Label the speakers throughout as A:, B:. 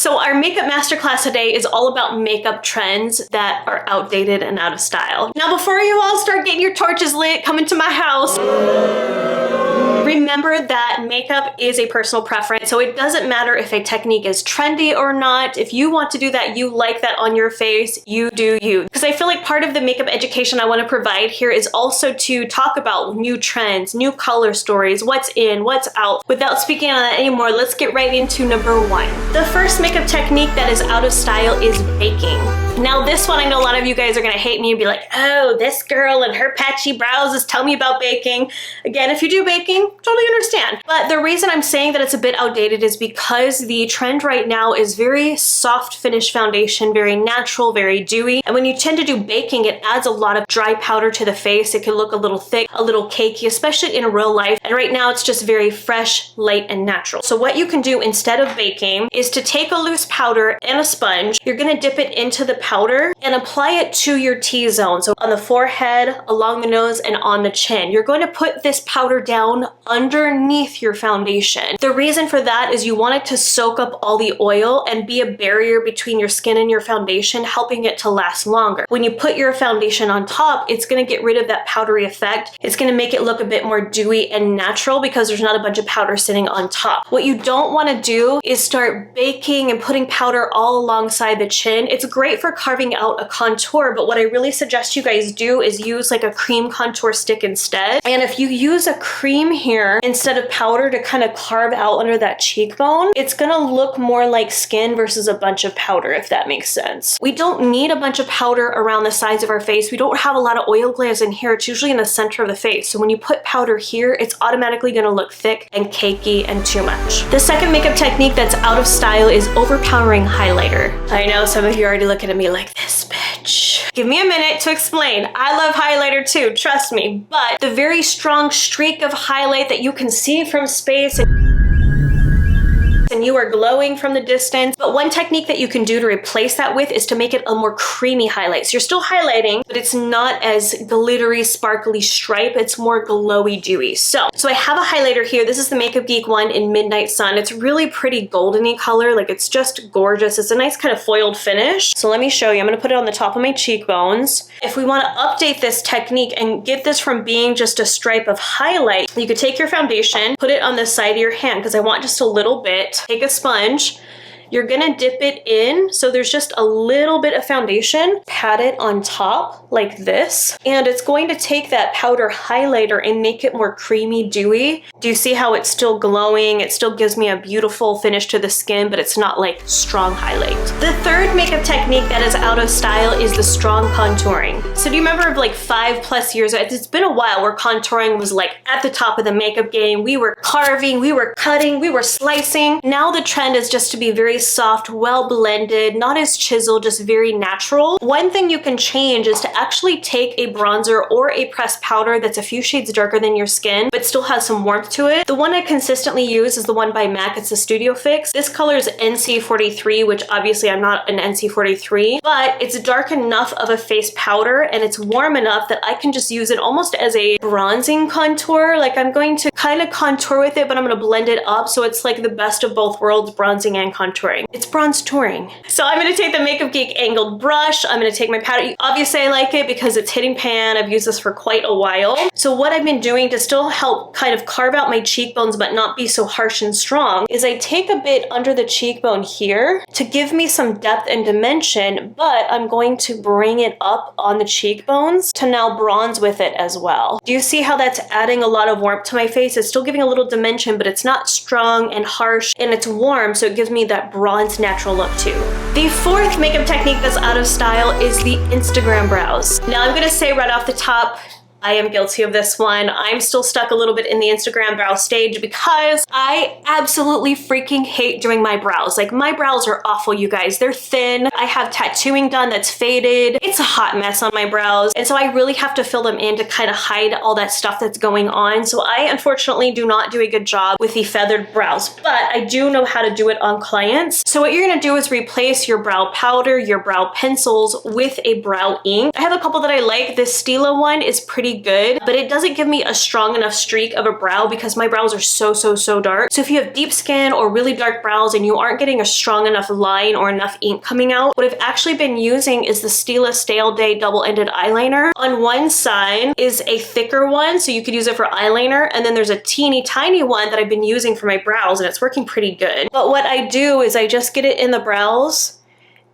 A: So our makeup masterclass today is all about makeup trends that are outdated and out of style. Now, before you all start getting your torches lit, come into my house. Remember that makeup is a personal preference, so it doesn't matter if a technique is trendy or not. If you want to do that, you like that on your face, you do you. Because I feel like part of the makeup education I want to provide here is also to talk about new trends, new color stories, what's in, what's out. Without speaking on that anymore, let's get right into number one. The first makeup technique that is out of style is baking. Now this one, I know a lot of you guys are gonna hate me and be like, oh, this girl and her patchy brows is telling me about baking. Again, if you do baking, totally understand. But the reason I'm saying that it's a bit outdated is because the trend right now is very soft finish foundation, very natural, very dewy. And when you tend to do baking, it adds a lot of dry powder to the face. It can look a little thick, a little cakey, especially in real life. And right now it's just very fresh, light, and natural. So what you can do instead of baking is to take a loose powder and a sponge. You're gonna dip it into the powder and apply it to your T-zone. So on the forehead, along the nose, and on the chin. You're going to put this powder down underneath your foundation. The reason for that is you want it to soak up all the oil and be a barrier between your skin and your foundation, helping it to last longer. When you put your foundation on top, it's going to get rid of that powdery effect. It's going to make it look a bit more dewy and natural because there's not a bunch of powder sitting on top. What you don't want to do is start baking and putting powder all alongside the chin. It's great for carving out a contour, but what I really suggest you guys do is use like a cream contour stick instead. And if you use a cream here instead of powder to kind of carve out under that cheekbone, it's gonna look more like skin versus a bunch of powder, if that makes sense. We don't need a bunch of powder around the sides of our face. We don't have a lot of oil glands in here. It's usually in the center of the face. So when you put powder here, it's automatically gonna look thick and cakey and too much. The second makeup technique that's out of style is overpowering highlighter. I know some of you are already looking at me like, this bitch. Give me a minute to explain. I love highlighter too, trust me. But the very strong streak of highlight that you can see from space and you are glowing from the distance. But one technique that you can do to replace that with is to make it a more creamy highlight. So you're still highlighting, but it's not as glittery, sparkly stripe. It's more glowy, dewy. So I have a highlighter here. This is the Makeup Geek one in Midnight Sun. It's really pretty goldeny color. Like, it's just gorgeous. It's a nice kind of foiled finish. So let me show you. I'm gonna put it on the top of my cheekbones. If we wanna update this technique and get this from being just a stripe of highlight, you could take your foundation, put it on the side of your hand, because I want just a little bit. Take a sponge, you're gonna dip it in so there's just a little bit of foundation, pat it on top like this, and it's going to take that powder highlighter and make it more creamy, dewy. Do you see how it's still glowing? It still gives me a beautiful finish to the skin, but it's not like strong highlight. The third makeup technique that is out of style is the strong contouring. So do you remember like 5+ years ago, it's been a while, where contouring was like at the top of the makeup game. We were carving, we were cutting, we were slicing. Now the trend is just to be very soft, well blended, not as chiseled, just very natural. One thing you can change is to actually take a bronzer or a pressed powder that's a few shades darker than your skin, but still has some warmth to it. The one I consistently use is the one by MAC. It's the Studio Fix. This color is NC43, which obviously I'm not an NC43, but it's dark enough of a face powder and it's warm enough that I can just use it almost as a bronzing contour. Like, I'm going to kind of contour with it, but I'm going to blend it up so it's like the best of both worlds, bronzing and contouring. It's bronze touring. So I'm gonna take the Makeup Geek angled brush. I'm gonna take my powder. Obviously I like it because it's hitting pan. I've used this for quite a while. So what I've been doing to still help kind of carve out my cheekbones but not be so harsh and strong is I take a bit under the cheekbone here to give me some depth and dimension, but I'm going to bring it up on the cheekbones to now bronze with it as well. Do you see how that's adding a lot of warmth to my face? It's still giving a little dimension, but it's not strong and harsh, and it's warm, so it gives me that bronze natural look too. The fourth makeup technique that's out of style is the Instagram brows. Now I'm gonna say right off the top, I am guilty of this one. I'm still stuck a little bit in the Instagram brow stage because I absolutely freaking hate doing my brows. Like, my brows are awful, you guys. They're thin. I have tattooing done that's faded. It's a hot mess on my brows. And so I really have to fill them in to kind of hide all that stuff that's going on. So I unfortunately do not do a good job with the feathered brows, but I do know how to do it on clients. So what you're gonna do is replace your brow powder, your brow pencils with a brow ink. I have a couple that I like. This Stila one is pretty pretty good, but it doesn't give me a strong enough streak of a brow because my brows are so dark. So if you have deep skin or really dark brows and you aren't getting a strong enough line or enough ink coming out, what I've actually been using is the Stila Stale Day double-ended eyeliner. On one side is a thicker one, so you could use it for eyeliner, and then there's a teeny tiny one that I've been using for my brows, and it's working pretty good. But what I do is I just get it in the brows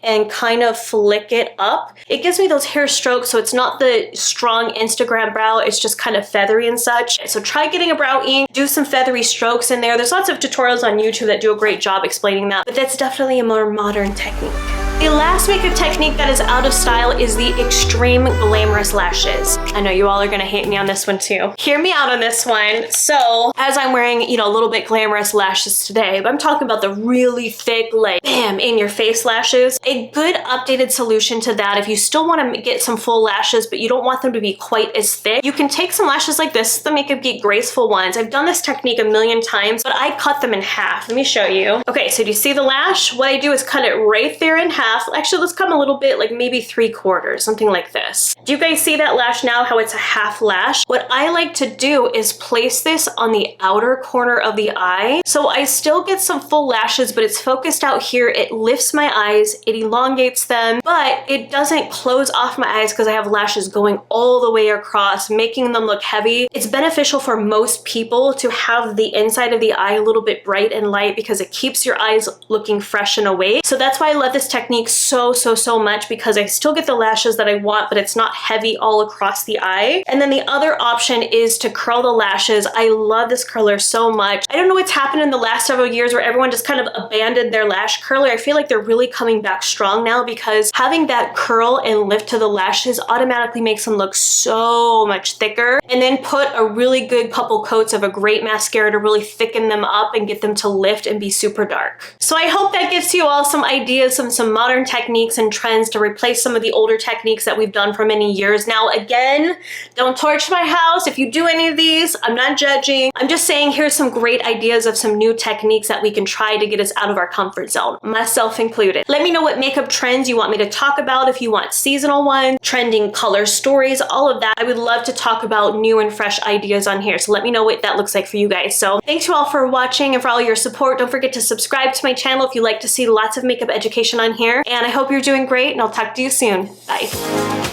A: and kind of flick it up. It gives me those hair strokes, so it's not the strong Instagram brow, it's just kind of feathery and such. So try getting a brow ink, do some feathery strokes in there. There's lots of tutorials on YouTube that do a great job explaining that, but that's definitely a more modern technique. The last makeup technique that is out of style is the extreme glamorous lashes. I know you all are gonna hate me on this one too. Hear me out on this one. So, as I'm wearing, you know, a little bit glamorous lashes today, but I'm talking about the really thick, like, bam, in your face lashes. A good updated solution to that, if you still wanna get some full lashes, but you don't want them to be quite as thick, you can take some lashes like this, the Makeup Geek graceful ones. I've done this technique a million times, but I cut them in half. Let me show you. Okay, so do you see the lash? What I do is cut it right there in half. Actually, let's come a little bit, like maybe 3/4, something like this. Do you guys see that lash now, how it's a half lash? What I like to do is place this on the outer corner of the eye. So I still get some full lashes, but it's focused out here. It lifts my eyes, it elongates them, but it doesn't close off my eyes because I have lashes going all the way across, making them look heavy. It's beneficial for most people to have the inside of the eye a little bit bright and light because it keeps your eyes looking fresh and awake. So that's why I love this technique so much, because I still get the lashes that I want, but it's not heavy all across the eye. And then the other option is to curl the lashes. I love this curler so much. I don't know what's happened in the last several years where everyone just kind of abandoned their lash curler. I feel like they're really coming back strong now because having that curl and lift to the lashes automatically makes them look so much thicker. And then put a really good couple coats of a great mascara to really thicken them up and get them to lift and be super dark. So I hope that gives you all some ideas, some modern techniques and trends to replace some of the older techniques that we've done for many years. Now, again, don't torch my house. If you do any of these, I'm not judging. I'm just saying here's some great ideas of some new techniques that we can try to get us out of our comfort zone, myself included. Let me know what makeup trends you want me to talk about, if you want seasonal ones, trending color stories, all of that. I would love to talk about new and fresh ideas on here. So let me know what that looks like for you guys. So thanks you all for watching and for all your support. Don't forget to subscribe to my channel if you like to see lots of makeup education on here. And I hope you're doing great, and I'll talk to you soon. Bye.